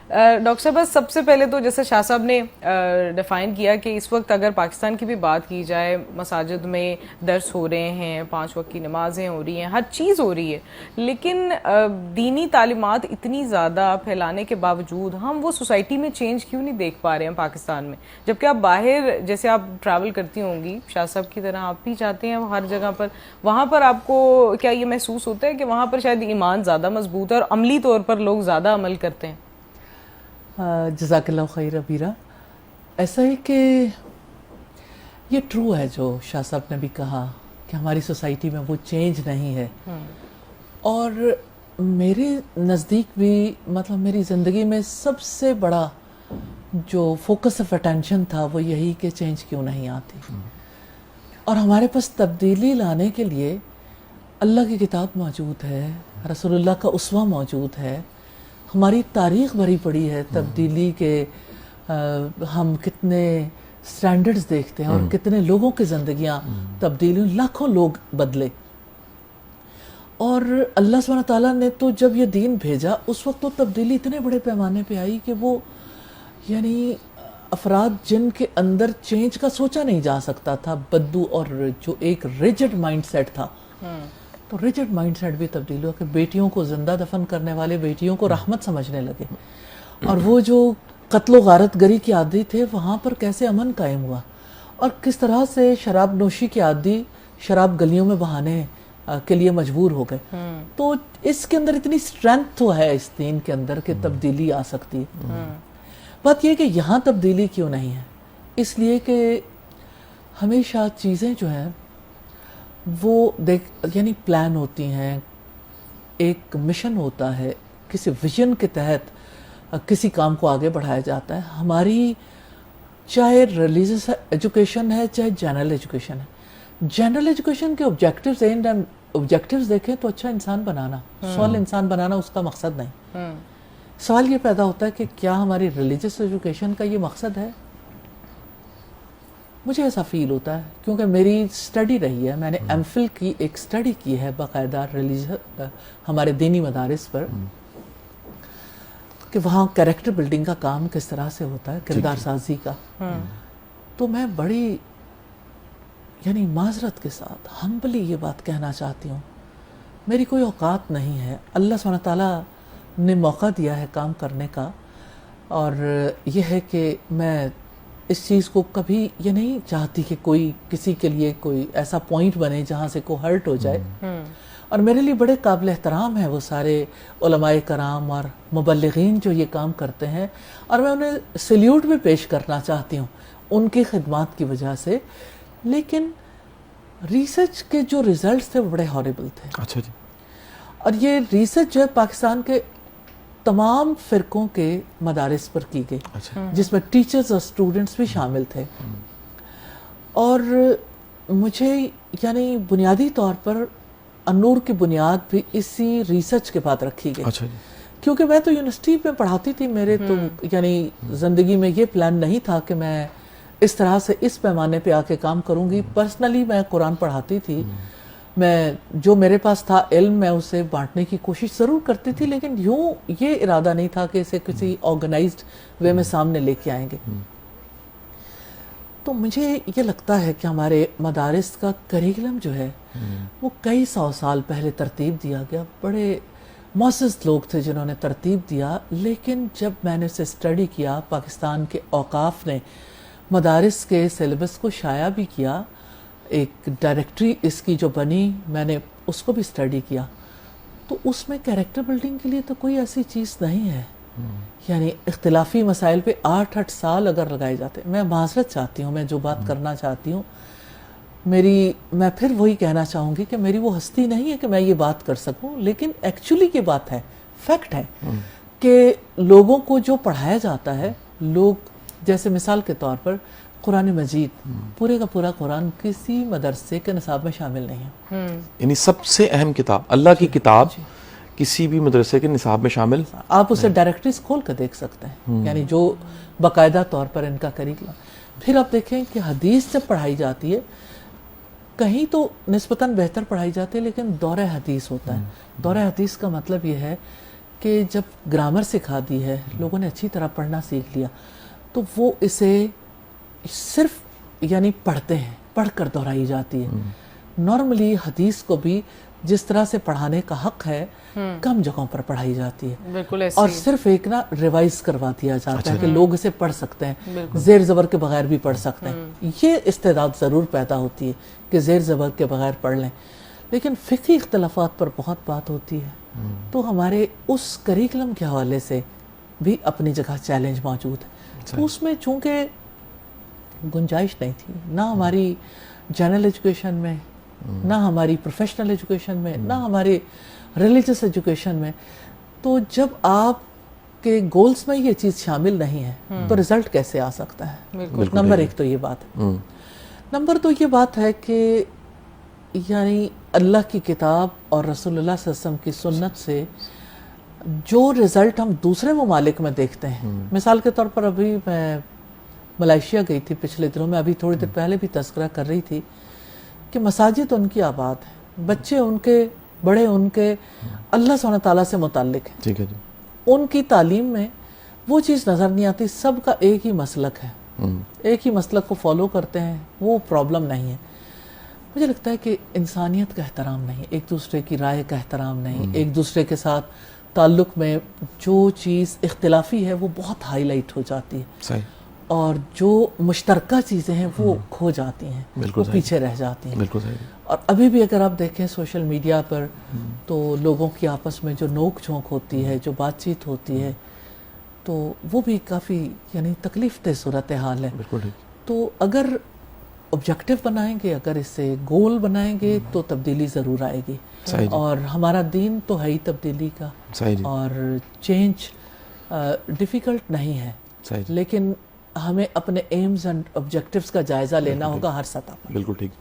Doctor صاحب بس سب سے پہلے تو جیسے شاہ صاحب نے ڈیفائن کیا کہ اس وقت اگر پاکستان کی بھی بات کی جائے، مساجد میں درس ہو رہے ہیں، 5 وقت کی نمازیں ہو رہی ہیں، ہر چیز ہو رہی ہے، لیکن دینی تعلیمات اتنی زیادہ پھیلانے کے باوجود ہم وہ سوسائٹی میں چینج کیوں نہیں دیکھ پا رہے ہیں پاکستان میں؟ جبکہ آپ باہر جیسے آپ ٹریول کرتی ہوں گی شاہ صاحب کی طرح، آپ بھی جاتے ہیں ہر جگہ پر، وہاں پر آپ کو کیا یہ محسوس ہوتا ہے کہ وہاں پر شاید ایمان زیادہ مضبوط ہے اور عملی طور پر لوگ زیادہ عمل کرتے ہیں؟ جزاک اللہ خیر ابیرہ، ایسا ہے کہ یہ ٹرو ہے جو شاہ صاحب نے بھی کہا کہ ہماری سوسائٹی میں وہ چینج نہیں ہے، اور میرے نزدیک بھی مطلب میری زندگی میں سب سے بڑا جو فوکس آف اٹینشن تھا وہ یہی کہ چینج کیوں نہیں آتی، اور ہمارے پاس تبدیلی لانے کے لیے اللہ کی کتاب موجود ہے، رسول اللہ کا اسوہ موجود ہے، ہماری تاریخ بھری پڑی ہے تبدیلی کے، ہم کتنے سٹینڈرڈز دیکھتے ہیں اور کتنے لوگوں کی زندگیاں تبدیلی، لاکھوں لوگ بدلے، اور اللہ سبحانہ تعالیٰ نے تو جب یہ دین بھیجا اس وقت تو تبدیلی اتنے بڑے پیمانے پہ آئی کہ وہ یعنی افراد جن کے اندر چینج کا سوچا نہیں جا سکتا تھا، بدو اور جو ایک ریجڈ مائنڈ سیٹ تھا، تو ریجڈ مائنڈ سیٹ بھی تبدیل ہوا کہ بیٹیوں کو زندہ دفن کرنے والے بیٹیوں کو رحمت سمجھنے لگے، اور وہ جو قتل و غارت گری کے عادی تھے وہاں پر کیسے امن قائم ہوا، اور کس طرح سے شراب نوشی کے عادی شراب گلیوں میں بہانے کے لیے مجبور ہو گئے، تو اس کے اندر اتنی اسٹرینتھ تو ہے اس دین کے اندر کہ تبدیلی آ سکتی ہے۔ بات یہ کہ یہاں تبدیلی کیوں نہیں ہے، اس لیے کہ ہمیشہ چیزیں جو ہیں وہ یعنی پلان ہوتی ہیں، ایک مشن ہوتا ہے، کسی ویژن کے تحت کسی کام کو آگے بڑھایا جاتا ہے۔ ہماری چاہے ریلیجیس ایجوکیشن ہے چاہے جنرل ایجوکیشن ہے، جنرل ایجوکیشن کے آبجیکٹیوز اینڈ آبجیکٹیوز دیکھیں تو اچھا انسان بنانا، سوال انسان بنانا اس کا مقصد نہیں، سوال یہ پیدا ہوتا ہے کہ کیا ہماری ریلیجیس ایجوکیشن کا یہ مقصد ہے؟ مجھے ایسا فیل ہوتا ہے کیونکہ میری اسٹڈی رہی ہے، میں نے ایم فل کی ایک اسٹڈی کی ہے باقاعدہ ہمارے دینی مدارس پر، کہ وہاں کریکٹر بلڈنگ کا کام کس طرح سے ہوتا ہے، کردار سازی کا، تو میں بڑی یعنی معذرت کے ساتھ ہمبلی یہ بات کہنا چاہتی ہوں، میری کوئی اوقات نہیں ہے، اللہ سبحانہ تعالیٰ نے موقع دیا ہے کام کرنے کا، اور یہ ہے کہ میں اس چیز کو کبھی یہ نہیں چاہتی کہ کوئی کسی کے لیے کوئی ایسا پوائنٹ بنے جہاں سے کوئی ہرٹ ہو جائے، اور میرے لیے بڑے قابل احترام ہیں وہ سارے علماء کرام اور مبلغین جو یہ کام کرتے ہیں، اور میں انہیں سلیوٹ بھی پیش کرنا چاہتی ہوں ان کی خدمات کی وجہ سے، لیکن ریسرچ کے جو ریزلٹس تھے وہ بڑے ہاریبل تھے۔ اچھا جی۔ اور یہ ریسرچ جو ہے پاکستان کے تمام فرقوں کے مدارس پر کی گئی، جس میں ٹیچرز اور اسٹوڈنٹس بھی شامل تھے، اور مجھے یعنی بنیادی طور پر النور کی بنیاد بھی اسی ریسرچ کے بعد رکھی گئی، کیونکہ میں تو یونیورسٹی میں پڑھاتی تھی، میرے تو یعنی زندگی میں یہ پلان نہیں تھا کہ میں اس طرح سے اس پیمانے پہ آ کے کام کروں گی۔ پرسنلی میں قرآن پڑھاتی تھی، میں جو میرے پاس تھا علم میں اسے بانٹنے کی کوشش ضرور کرتی تھی، لیکن یوں یہ ارادہ نہیں تھا کہ اسے کسی آرگنائزڈ وے میں سامنے لے کے آئیں گے۔ تو مجھے یہ لگتا ہے کہ ہمارے مدارس کا کریکلم جو ہے وہ کئی 100 سال پہلے ترتیب دیا گیا، بڑے معزز لوگ تھے جنہوں نے ترتیب دیا، لیکن جب میں نے اسے اسٹڈی کیا، پاکستان کے اوقاف نے مدارس کے سلیبس کو شائع بھی کیا، ایک ڈائریکٹری اس کی جو بنی میں نے اس کو بھی اسٹڈی کیا، تو اس میں کیریکٹر بلڈنگ کے لیے تو کوئی ایسی چیز نہیں ہے، یعنی اختلافی مسائل پہ 8 سال اگر لگائے جاتے، میں معذرت چاہتی ہوں، میں جو بات کرنا چاہتی ہوں، میں پھر وہی کہنا چاہوں گی کہ میری وہ ہستی نہیں ہے کہ میں یہ بات کر سکوں، لیکن ایکچولی یہ بات ہے، فیکٹ ہے کہ لوگوں کو جو پڑھایا جاتا ہے، لوگ جیسے مثال کے طور پر قرآن مجید پورے کا پورا قرآن کسی مدرسے کے نصاب میں شامل نہیں ہے، یعنی سب سے اہم کتاب اللہ کی کتاب کسی بھی مدرسے کے نصاب میں شامل، آپ اسے ڈائریکٹریز کھول کر دیکھ سکتے ہیں، یعنی جو باقاعدہ طور پر ان کا کریکلم۔ پھر آپ دیکھیں کہ حدیث جب پڑھائی جاتی ہے کہیں تو نسبتاً بہتر پڑھائی جاتی ہے، لیکن دورہ حدیث ہوتا ہے، دورہ حدیث کا مطلب یہ ہے کہ جب گرامر سکھا دی ہے, لوگوں نے اچھی طرح پڑھنا سیکھ لیا, تو وہ اسے صرف یعنی پڑھتے ہیں, پڑھ کر دہرائی جاتی ہے. نارملی حدیث کو بھی جس طرح سے پڑھانے کا حق ہے کم جگہوں پر پڑھائی جاتی ہے, بالکل ایسے اور صرف ایک نا ریوائز کروا دیا جاتا ہے کہ لوگ اسے پڑھ سکتے ہیں, زیر زبر کے بغیر بھی پڑھ سکتے ہیں. یہ استعداد ضرور پیدا ہوتی ہے کہ زیر زبر کے بغیر پڑھ لیں, لیکن فقہی اختلافات پر بہت بات ہوتی ہے. تو ہمارے اس کریکلم کے حوالے سے بھی اپنی جگہ چیلنج موجود ہے. تو اس میں چونکہ گنجائش نہیں تھی, نہ ہماری جنرل ایجوکیشن میں, نہ ہماری پروفیشنل ایجوکیشن میں, نہ ہماری ریلیجس ایجوکیشن میں, تو جب آپ کے گولز میں یہ چیز شامل نہیں ہے تو رزلٹ کیسے آ سکتا ہے؟ نمبر ایک تو یہ بات ہے. نمبر دو یہ بات ہے کہ یعنی اللہ کی کتاب اور رسول اللہ صلی اللہ علیہ وسلم کی سنت سے جو رزلٹ ہم دوسرے ممالک میں دیکھتے ہیں, مثال کے طور پر ابھی میں ملائیشیا گئی تھی پچھلے دنوں میں, ابھی تھوڑی دیر پہلے بھی تذکرہ کر رہی تھی کہ مساجد ان کی آباد ہیں, بچے ان کے, بڑے ان کے اللہ سبحانہ تعالیٰ سے متعلق ہیں. ٹھیک ہے جی. ان کی تعلیم میں وہ چیز نظر نہیں آتی, سب کا ایک ہی مسلک ہے, ایک ہی مسلک کو فالو کرتے ہیں, وہ پرابلم نہیں ہے. مجھے لگتا ہے کہ انسانیت کا احترام نہیں, ایک دوسرے کی رائے کا احترام نہیں, ایک دوسرے کے ساتھ تعلق میں جو چیز اختلافی ہے وہ بہت ہائی لائٹ ہو جاتی ہے, صحیح, اور جو مشترکہ چیزیں ہیں وہ کھو جاتی ہیں, وہ پیچھے رہ جاتی ہیں. بالکل صحیح. اور ابھی بھی اگر آپ دیکھیں سوشل میڈیا پر تو لوگوں کی آپس میں جو نوک جھونک ہوتی ہے, جو بات چیت ہوتی ہے, تو وہ بھی کافی یعنی تکلیف دہ صورتحال ہے. بالکل ٹھیک. تو اگر آبجیکٹو بنائیں گے, اگر اس سے گول بنائیں گے تو تبدیلی ضرور آئے گی. اور ہمارا دین تو ہے ہی تبدیلی کا, اور چینج ڈیفیکلٹ نہیں ہے, لیکن ہمیں اپنے ایمز اینڈ آبجیکٹیوز کا جائزہ لینا ہوگا ہر سطح پر. بالکل ٹھیک.